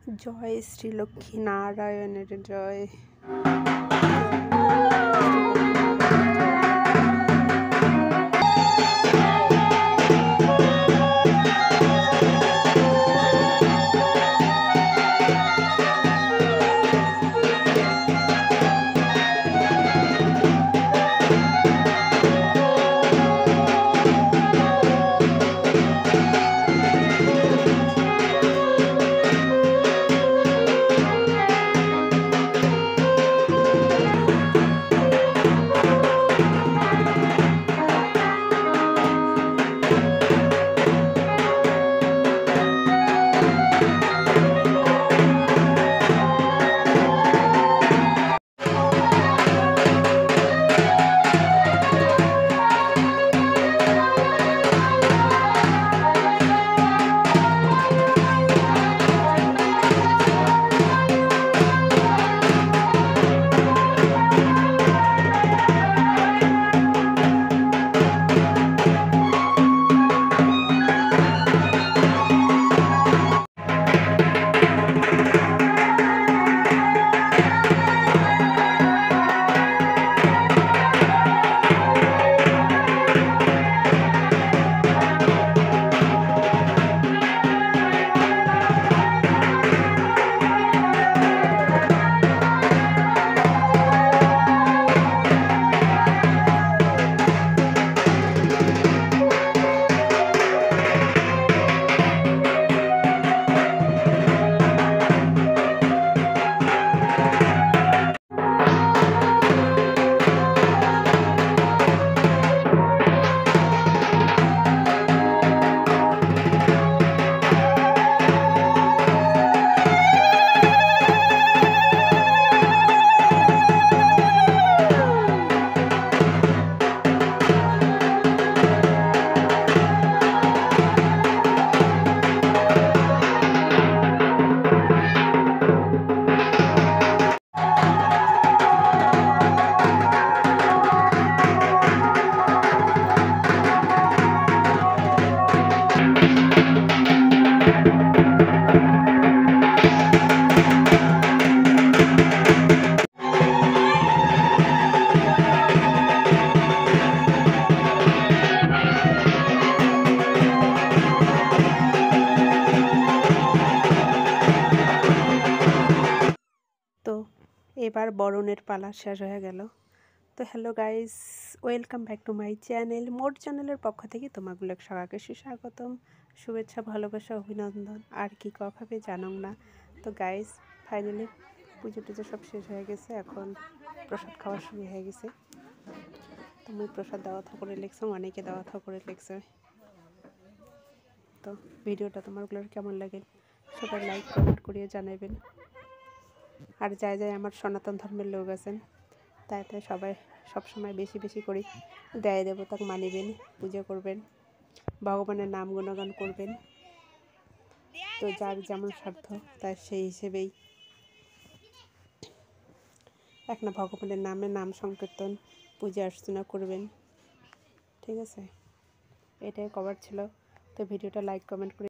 জয় শ্রী লক্ষ্মী নারায়ণের জয়। তো এবার বরণের পালা শেষ হয়ে গেল। তো hello guys, welcome back to my channel. মোর চ্যানেলের পক্ষ থেকে তোমাগুলো সবাইকে সুস্বাগতম, শুভেচ্ছা, ভালোবাসা, অভিনন্দন। আর কি কভাবে জানো না। তো গাইস, ফাইনালি পুজো টুজো সব শেষ হয়ে গেছে, এখন প্রসাদ খাওয়া শুরু হয়ে গেছে। তুমি প্রসাদ দেওয়া করে লেখছো, অনেকে দেওয়া করে লেখছে। তো ভিডিওটা তোমারগুলোর কেমন লাগে সবাই লাইক কমেন্ট করিয়ে জানাবেন। আর যাই যাই আমার সনাতন ধর্মের লোক আছেন, তাই তাই সবাই সবসময় বেশি বেশি করে দেয় দেবতাকে মানিবেন, পুজো করবেন, ভগবানের নাম গুণগান করবেন। তো যার যেমন সাধ্য তার সেই হিসেবেই একটা ভগবানের নামে নাম সংকীর্তন, পূজা অর্চনা করবেন। ঠিক আছে, এটাই কভার ছিল। তো ভিডিওটা লাইক কমেন্ট করে